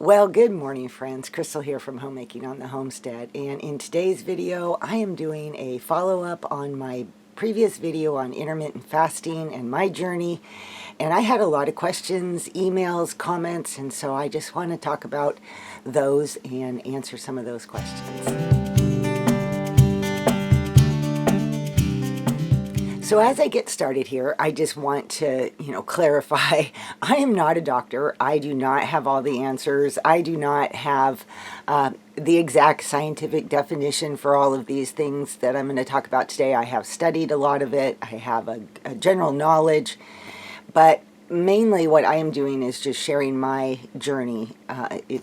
Well, good morning, friends. Crystal here from Homemaking on the Homestead, and in today's video I am doing a follow-up on my previous video on intermittent fasting and my journey. And I had a lot of questions, emails, comments, and so I just want to talk about those and answer some of those questions. So as I get started here, I just want to, clarify, I am not a doctor. I do not have all the answers. I do not have the exact scientific definition for all of these things that I'm going to talk about today. I have studied a lot of it. I have a general knowledge, but mainly what I am doing is just sharing my journey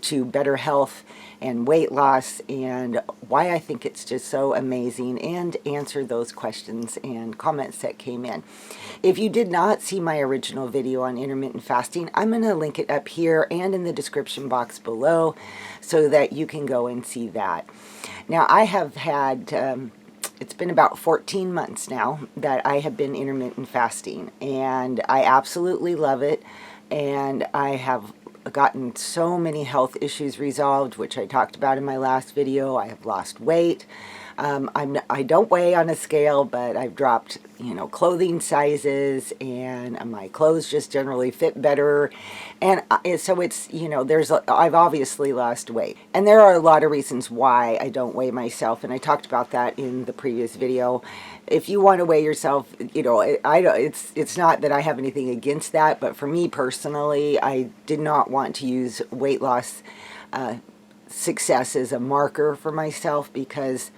to better health and weight loss and why I think it's just so amazing, and answer those questions and comments that came in. If you did not see my original video on intermittent fasting, I'm going to link it up here and in the description box below so that you can go and see that. Now, I have had it's been about 14 months now that I have been intermittent fasting, and I absolutely love it, and I have gotten so many health issues resolved, which I talked about in my last video. I have lost weight. I don't weigh on a scale, but I've dropped, clothing sizes, and my clothes just generally fit better. And so it's, I've obviously lost weight. And there are a lot of reasons why I don't weigh myself, and I talked about that in the previous video. If you want to weigh yourself, it's not that I have anything against that, but for me personally, I did not want to use weight loss success as a marker for myself, because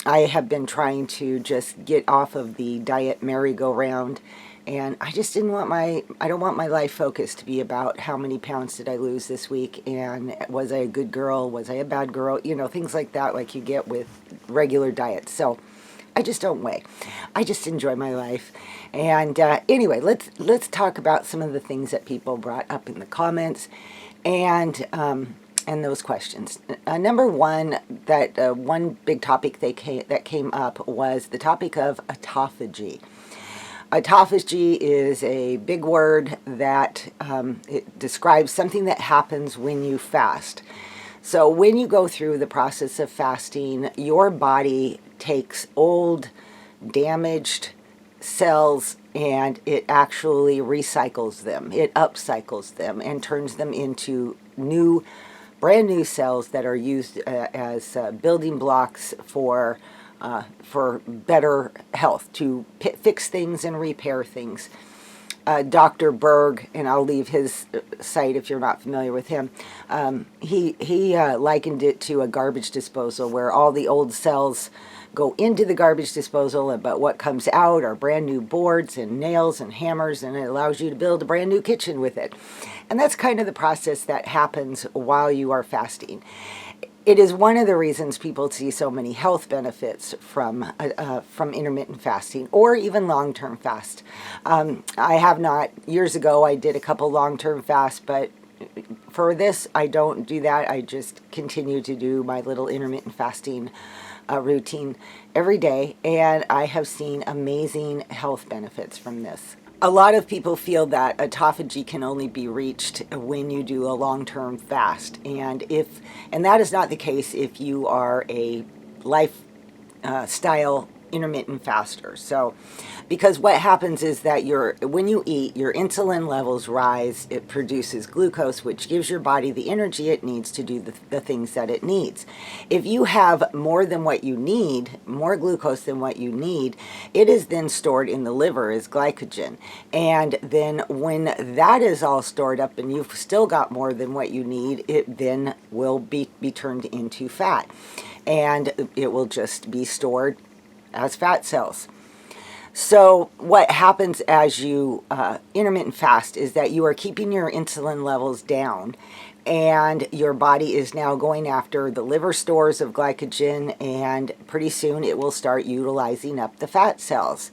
I have been trying to just get off of the diet merry-go-round, and I just I don't want my life focus to be about how many pounds did I lose this week, and was I a good girl, was I a bad girl, things like that, like you get with regular diets. So I just don't weigh. I just enjoy my life. And anyway, let's talk about some of the things that people brought up in the comments and those questions. Number one, one big topic that came up was the topic of autophagy. Autophagy is a big word that it describes something that happens when you fast. So when you go through the process of fasting, your body takes old, damaged cells and it actually recycles them. It upcycles them and turns them into brand new cells that are used as building blocks for better health, to fix things and repair things. Dr. Berg, and I'll leave his site if you're not familiar with him, he likened it to a garbage disposal where all the old cells go into the garbage disposal, but what comes out are brand new boards and nails and hammers, and it allows you to build a brand new kitchen with it. And that's kind of the process that happens while you are fasting. It is one of the reasons people see so many health benefits from intermittent fasting, or even long-term fast. I have not. Years ago, I did a couple long-term fasts, but for this, I don't do that. I just continue to do my little intermittent fasting routine every day, and I have seen amazing health benefits from this. A lot of people feel that autophagy can only be reached when you do a long-term fast, and that is not the case if you are a lifestyle intermittent faster. So, because what happens is that when you eat, your insulin levels rise. It produces glucose, which gives your body the energy it needs to do the things that it needs. If you have more than what you need, more glucose than what you need, it is then stored in the liver as glycogen. And then when that is all stored up and you've still got more than what you need, it then will be turned into fat. And it will just be stored as fat cells. So what happens as you intermittent fast is that you are keeping your insulin levels down, and your body is now going after the liver stores of glycogen, and pretty soon it will start utilizing up the fat cells.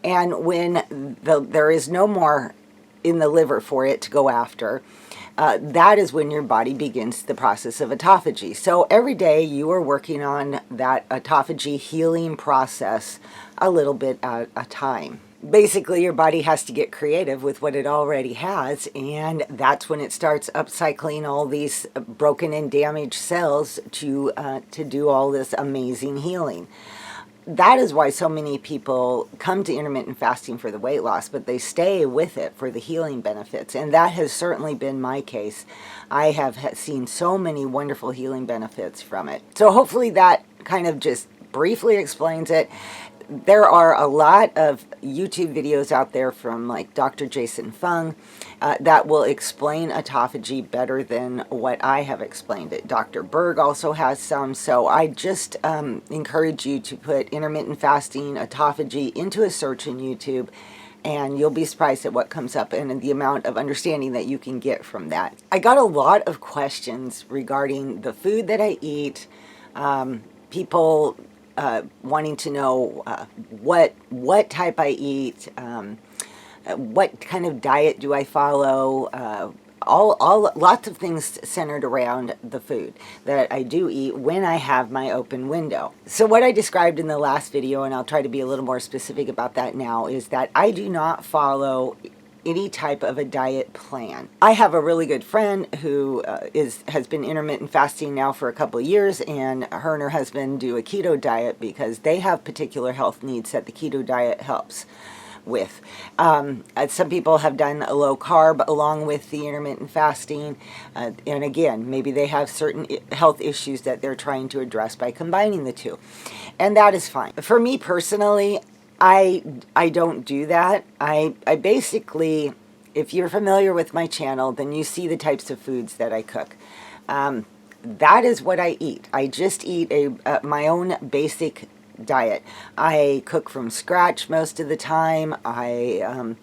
And when there is no more in the liver for it to go after, that is when your body begins the process of autophagy. So every day you are working on that autophagy healing process a little bit at a time. basically your body has to get creative with what it already has, and that's when it starts upcycling all these broken and damaged cells to do all this amazing healing. That is why so many people come to intermittent fasting for the weight loss, but they stay with it for the healing benefits. And that has certainly been my case. I have seen so many wonderful healing benefits from it. So hopefully that kind of just briefly explains it. There are a lot of YouTube videos out there from like Dr. Jason Fung that will explain autophagy better than what I have explained it. Dr. Berg also has some, so I just encourage you to put intermittent fasting autophagy into a search in YouTube, and you'll be surprised at what comes up and the amount of understanding that you can get from that. I got a lot of questions regarding the food that I eat, people wanting to know what type I eat, what kind of diet do I follow, lots of things centered around the food that I do eat when I have my open window. So what I described in the last video, and I'll try to be a little more specific about that now, is that I do not follow any type of a diet plan. I have a really good friend who has been intermittent fasting now for a couple of years, and her husband do a keto diet because they have particular health needs that the keto diet helps with. Some people have done a low carb along with the intermittent fasting, and again, maybe they have certain health issues that they're trying to address by combining the two, and that is fine. For me personally, I don't do that. I basically, if you're familiar with my channel, then you see the types of foods that I cook. That is what I eat. I just eat my own basic diet. I cook from scratch most of the time. I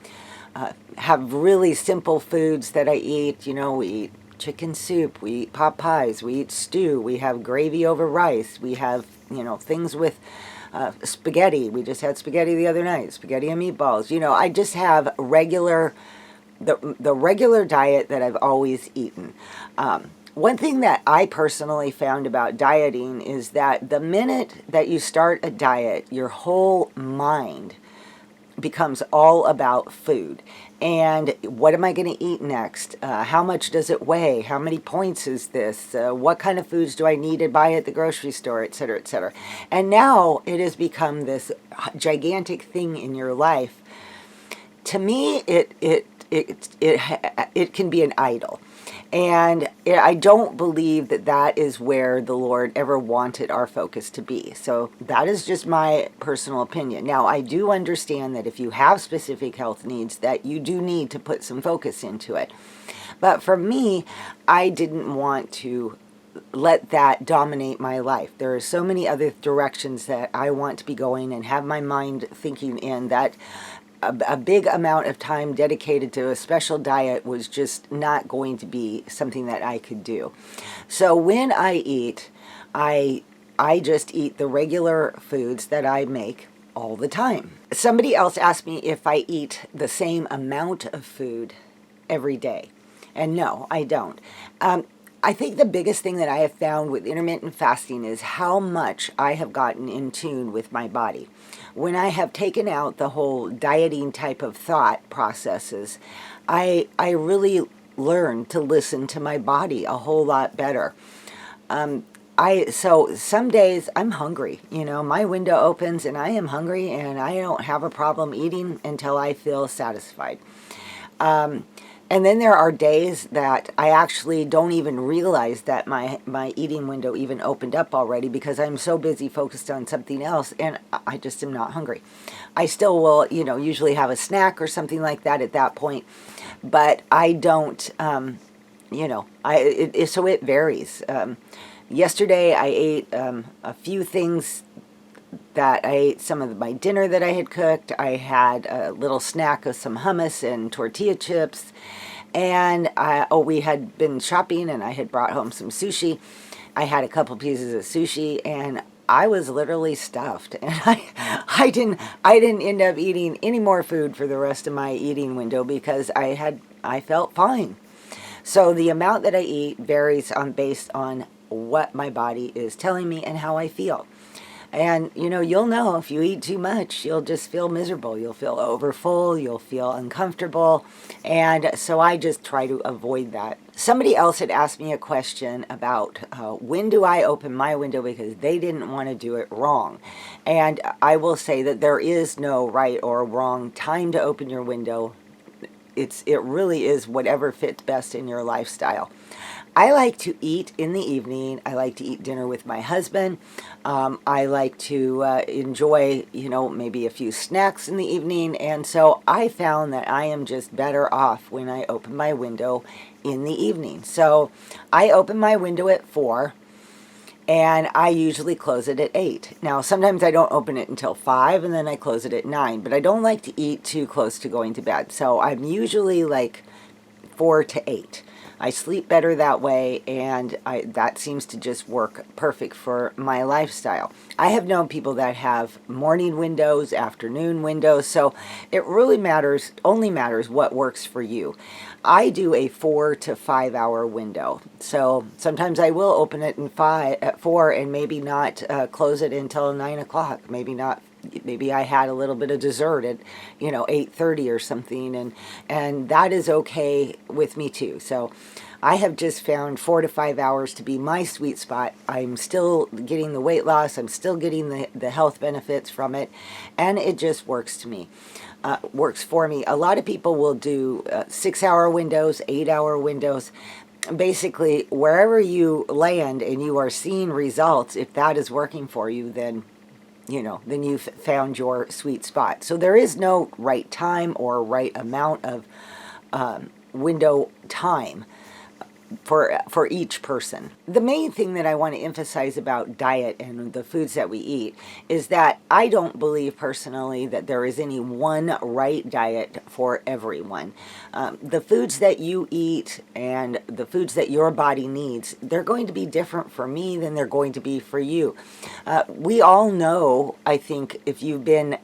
have really simple foods that I eat. You know, we eat chicken soup, we eat pot pies, we eat stew, we have gravy over rice, we have, you know, things with spaghetti. We just had spaghetti the other night, spaghetti and meatballs. You know, I just have the regular diet that I've always eaten. One thing that I personally found about dieting is that the minute that you start a diet, your whole mind becomes all about food. And what am I going to eat next? How much does it weigh? How many points is this? What kind of foods do I need to buy at the grocery store, et cetera, et cetera. And now it has become this gigantic thing in your life. To me, it can be an idol. And I don't believe that that is where the Lord ever wanted our focus to be. So that is just my personal opinion. Now, I do understand that if you have specific health needs, that you do need to put some focus into it. But for me, I didn't want to let that dominate my life. There are so many other directions that I want to be going and have my mind thinking in, that a big amount of time dedicated to a special diet was just not going to be something that I could do. So when I eat, I just eat the regular foods that I make all the time. Somebody else asked me if I eat the same amount of food every day. And no, I don't. I think the biggest thing that I have found with intermittent fasting is how much I have gotten in tune with my body. When I have taken out the whole dieting type of thought processes, I really learned to listen to my body a whole lot better. So some days I'm hungry, you know, my window opens and I am hungry, and I don't have a problem eating until I feel satisfied. And then there are days that I actually don't even realize that my eating window even opened up already, because I'm so busy focused on something else, and I just am not hungry. I still will, you know, usually have a snack or something like that at that point, but I don't, you know, so it varies. Yesterday I ate a few things that I ate some of my dinner that I had cooked. I had a little snack of some hummus and tortilla chips, and we had been shopping and I had brought home some sushi. I had a couple pieces of sushi and I was literally stuffed, and I didn't end up eating any more food for the rest of my eating window because I felt fine. So the amount that I eat varies based on what my body is telling me and how I feel. And, you'll know if you eat too much, you'll just feel miserable. You'll feel overfull, you'll feel uncomfortable. And so I just try to avoid that. Somebody else had asked me a question about when do I open my window because they didn't want to do it wrong. And I will say that there is no right or wrong time to open your window. It really is whatever fits best in your lifestyle. I like to eat in the evening. I like to eat dinner with my husband. I like to enjoy, maybe a few snacks in the evening. And so I found that I am just better off when I open my window in the evening. So I open my window at 4. And I usually close it at 8. Now, sometimes I don't open it until 5, and then I close it at 9. But I don't like to eat too close to going to bed. So I'm usually like 4 to 8. I sleep better that way, and that seems to just work perfect for my lifestyle. I have known people that have morning windows, afternoon windows, so it really only matters what works for you. I do a 4 to 5 hour window, so sometimes I will open it at 4 and maybe not close it until 9 o'clock. Maybe I had a little bit of dessert at 8:30 or something, and that is okay with me too. So I have just found 4 to 5 hours to be my sweet spot. I'm still getting the weight loss, I'm still getting the health benefits from it, and it just works to me. Works for me. A lot of people will do 6-hour windows, 8-hour windows. Basically, wherever you land and you are seeing results, if that is working for you, then you've found your sweet spot. So there is no right time or right amount of window time for each person. The main thing that I want to emphasize about diet and the foods that we eat is that I don't believe personally that there is any one right diet for everyone. The foods that you eat and the foods that your body needs, they're going to be different for me than they're going to be for you. We all know, I think, if you've been,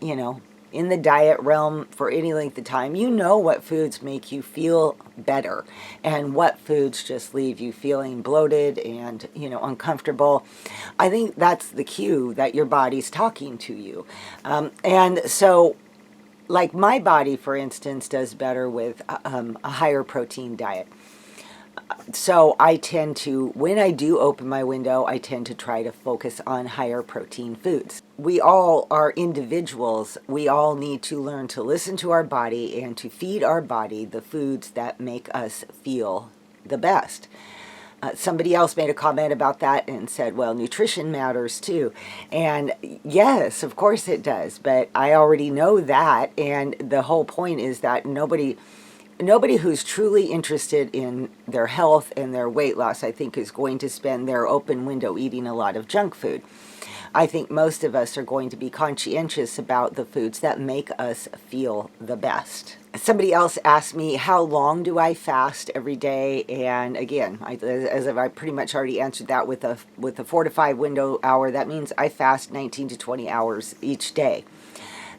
in the diet realm for any length of time, you know what foods make you feel better and what foods just leave you feeling bloated and, uncomfortable. I think that's the cue that your body's talking to you. And so, like my body, for instance, does better with a higher protein diet. So I tend to, when I do open my window, I tend to try to focus on higher protein foods. We all are individuals. We all need to learn to listen to our body and to feed our body the foods that make us feel the best. Somebody else made a comment about that and said, well, nutrition matters too. And yes, of course it does. But I already know that. And the whole point is that nobody who's truly interested in their health and their weight loss, I think, is going to spend their open window eating a lot of junk food. I think most of us are going to be conscientious about the foods that make us feel the best. Somebody else asked me, how long do I fast every day? And again, as I pretty much already answered that with a 4 to 5 window hour, that means I fast 19 to 20 hours each day.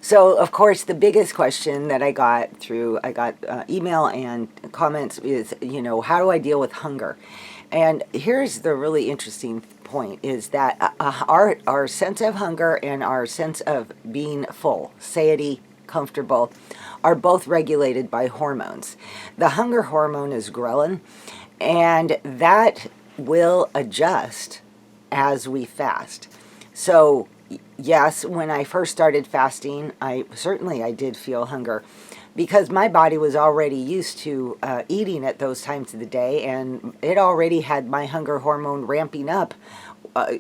So, of course, the biggest question that I got email and comments is, how do I deal with hunger? And here's the really interesting point, is that our sense of hunger and our sense of being full, satiety, comfortable, are both regulated by hormones. The hunger hormone is ghrelin, and that will adjust as we fast. So, yes, when I first started fasting, I did feel hunger because my body was already used to eating at those times of the day, and it already had my hunger hormone ramping up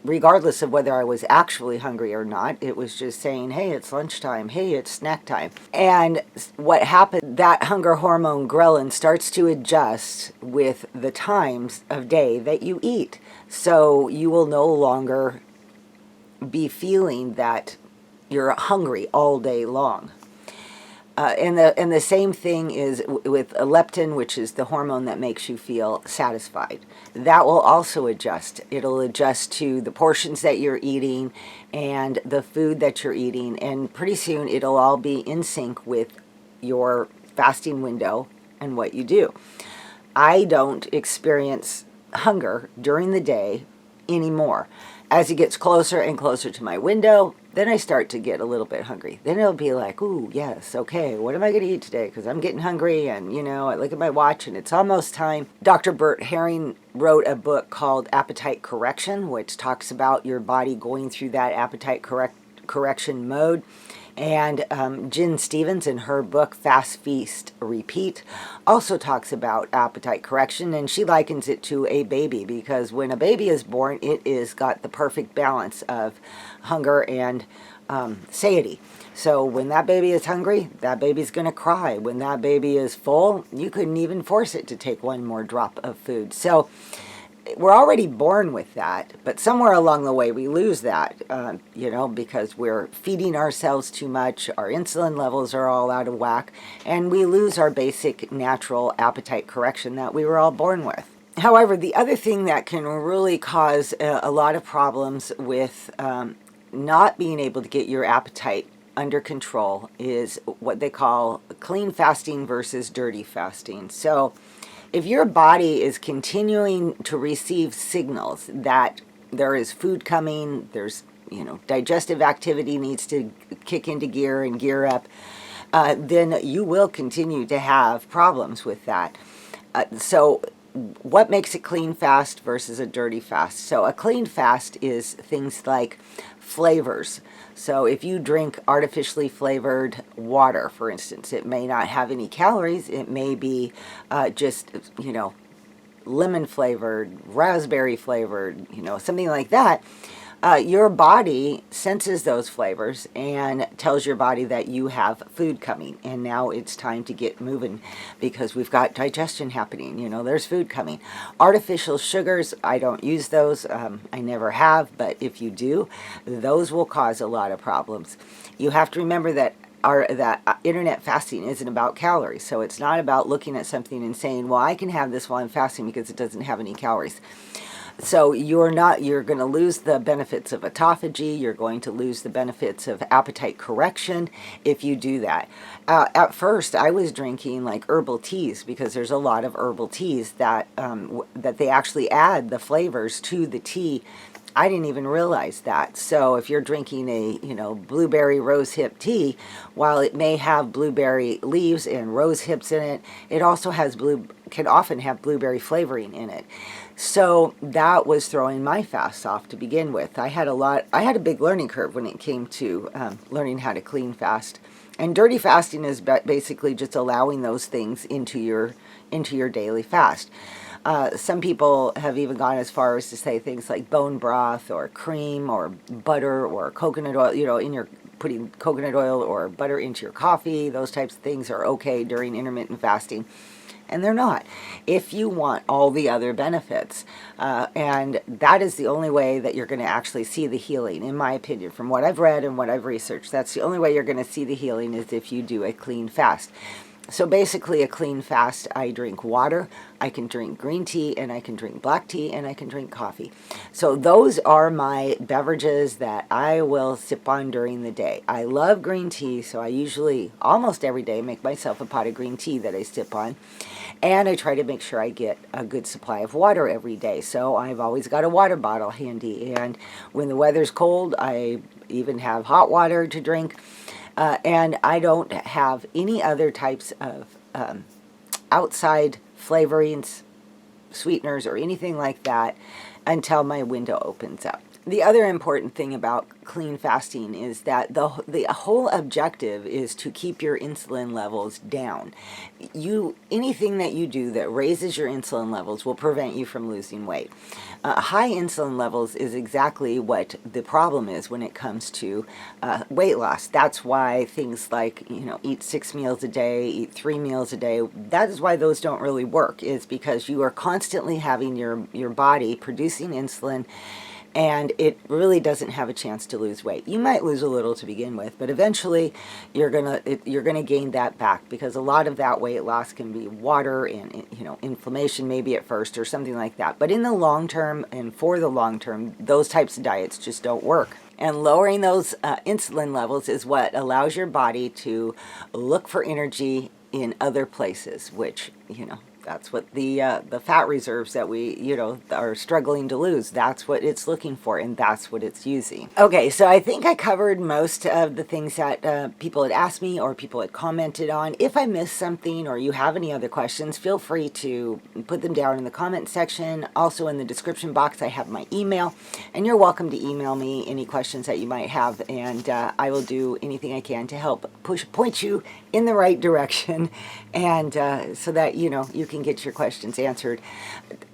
regardless of whether I was actually hungry or not. It was just saying, hey, it's lunchtime, hey, it's snack time. And what happened, that hunger hormone ghrelin starts to adjust with the times of day that you eat. So you will no longer be feeling that you're hungry all day long. And the same thing is with leptin, which is the hormone that makes you feel satisfied. That will also adjust. It'll adjust to the portions that you're eating and the food that you're eating, and pretty soon it'll all be in sync with your fasting window and what you do. I don't experience hunger during the day anymore. As it gets closer and closer to my window, then I start to get a little bit hungry. Then it'll be like, ooh, yes, okay, what am I going to eat today? Because I'm getting hungry, and, I look at my watch, and it's almost time. Dr. Bert Herring wrote a book called Appetite Correction, which talks about your body going through that appetite correction mode. And Jen Stevens, in her book Fast Feast Repeat, also talks about appetite correction, and she likens it to a baby, because when a baby is born, it is got the perfect balance of hunger and satiety. So when that baby is hungry, that baby's going to cry. When that baby is full, you couldn't even force it to take one more drop of food. So we're already born with that, but somewhere along the way we lose that, because we're feeding ourselves too much, our insulin levels are all out of whack, and we lose our basic natural appetite correction that we were all born with. However, the other thing that can really cause a lot of problems with not being able to get your appetite under control is what they call clean fasting versus dirty fasting. So if your body is continuing to receive signals that there is food coming, there's, digestive activity needs to kick into gear and gear up, then you will continue to have problems with that. So what makes a clean fast versus a dirty fast? So a clean fast is things like flavors. So if you drink artificially flavored water, for instance, it may not have any calories. It may be just, lemon flavored, raspberry flavored, something like that. Your body senses those flavors and tells your body that you have food coming, and now it's time to get moving because we've got digestion happening. There's food coming. Artificial sugars, I don't use those. I never have, but if you do, those will cause a lot of problems. You have to remember that internet fasting isn't about calories. So it's not about looking at something and saying, well, I can have this while I'm fasting because it doesn't have any calories. So you're going to lose the benefits of autophagy. You're going to lose the benefits of appetite correction if you do that. At first, I was drinking like herbal teas because there's a lot of herbal teas that they actually add the flavors to the tea. I didn't even realize that. So if you're drinking a, blueberry rose hip tea, while it may have blueberry leaves and rose hips in it, it also can often have blueberry flavoring in it. So that was throwing my fasts off to begin with. I had a big learning curve when it came to learning how to clean fast. And dirty fasting is basically just allowing those things into your daily fast. Some people have even gone as far as to say things like bone broth or cream or butter or coconut oil, putting coconut oil or butter into your coffee. Those types of things are okay during intermittent fasting. And they're not, if you want all the other benefits. And that is the only way that you're going to actually see the healing, in my opinion, from what I've read and what I've researched. That's the only way you're going to see the healing is if you do a clean fast. So basically a clean fast, I drink water, I can drink green tea, and I can drink black tea, and I can drink coffee. So those are my beverages that I will sip on during the day. I love green tea, so I usually, almost every day, make myself a pot of green tea that I sip on. And I try to make sure I get a good supply of water every day. So I've always got a water bottle handy. And when the weather's cold, I even have hot water to drink. And I don't have any other types of outside flavorings, sweeteners, or anything like that until my window opens up. The other important thing about clean fasting is that the whole objective is to keep your insulin levels down. Anything that you do that raises your insulin levels will prevent you from losing weight. High insulin levels is exactly what the problem is when it comes to weight loss. That's why things like, eat 6 meals a day, eat 3 meals a day, that is why those don't really work, is because you are constantly having your body producing insulin, and it really doesn't have a chance to lose weight. You might lose a little to begin with, but eventually you're gonna gain that back, because a lot of that weight loss can be water and inflammation maybe at first or something like that. But in the long term and for the long term, those types of diets just don't work. And lowering those insulin levels is what allows your body to look for energy in other places, which That's what the fat reserves that we, are struggling to lose. That's what it's looking for, and that's what it's using. Okay, so I think I covered most of the things that people had asked me or people had commented on. If I missed something or you have any other questions, feel free to put them down in the comment section. Also in the description box, I have my email, and you're welcome to email me any questions that you might have, and I will do anything I can to help point you in the right direction, and so that you can get your questions answered.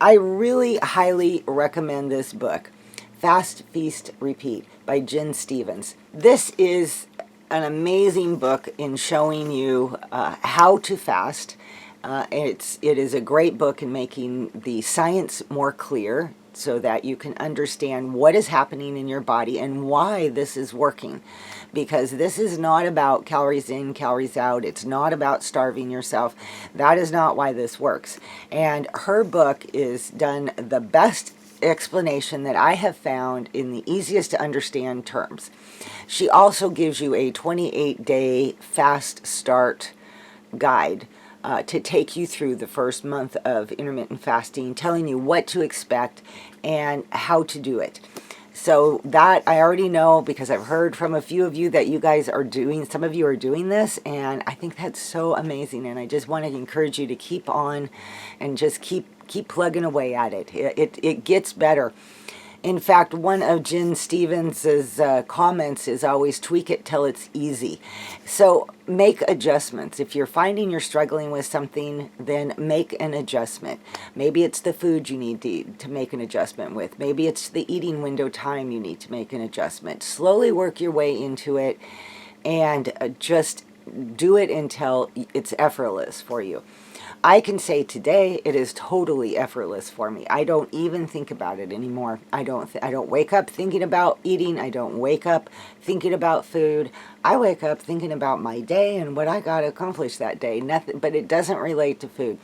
I really highly recommend this book, Fast, Feast, Repeat by Jen Stevens. This is an amazing book in showing you how to fast. It is a great book in making the science more clear so that you can understand what is happening in your body and why this is working. Because this is not about calories in, calories out. It's not about starving yourself. That is not why this works. And her book is done the best explanation that I have found in the easiest to understand terms. She also gives you a 28-day fast start guide to take you through the first month of intermittent fasting, telling you what to expect and how to do it. So that I already know, because I've heard from a few of you that you guys are doing, some of you are doing this, and I think that's so amazing, and I just want to encourage you to keep on and just keep plugging away at it. It gets better. In fact, one of Jen Stevens' comments is always tweak it till it's easy. So make adjustments. If you're finding you're struggling with something, then make an adjustment. Maybe it's the food you need to make an adjustment with. Maybe it's the eating window time you need to make an adjustment. Slowly work your way into it, and just do it until it's effortless for you. I can say today it is totally effortless for me. I don't even think about it anymore. I don't wake up thinking about eating. I don't wake up thinking about food. I wake up thinking about my day and what I got to accomplish that day. Nothing, but it doesn't relate to food.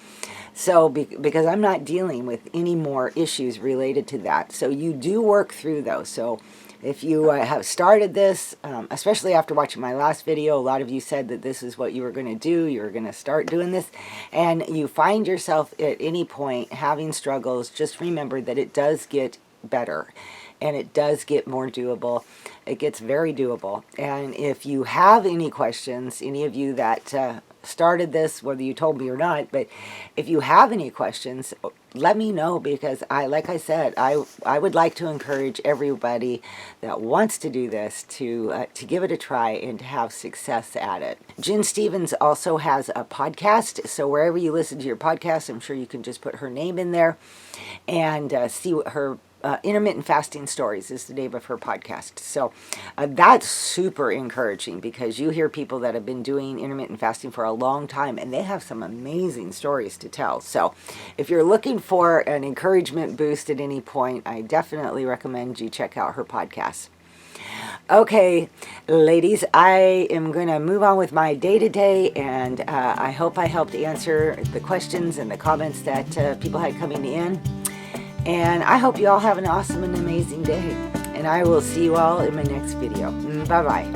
So because I'm not dealing with any more issues related to that. So you do work through those. So if you have started this, especially after watching my last video, a lot of you said that this is what you were going to do. You were going to start doing this, and you find yourself at any point having struggles, just remember that it does get better, and it does get more doable. It gets very doable. And if you have any questions, any of you that started this, whether you told me or not, but if you have any questions, let me know, because like I said, I would like to encourage everybody that wants to do this to give it a try and to have success at it. Jen Stevens also has a podcast, so wherever you listen to your podcast, I'm sure you can just put her name in there and see what her Intermittent Fasting Stories is the name of her podcast. So that's super encouraging, because you hear people that have been doing intermittent fasting for a long time, and they have some amazing stories to tell. So if you're looking for an encouragement boost at any point, I definitely recommend you check out her podcast. Okay, ladies, I am going to move on with my day-to-day, and I hope I helped answer the questions and the comments that people had coming in. And I hope you all have an awesome and amazing day. And I will see you all in my next video. Bye-bye.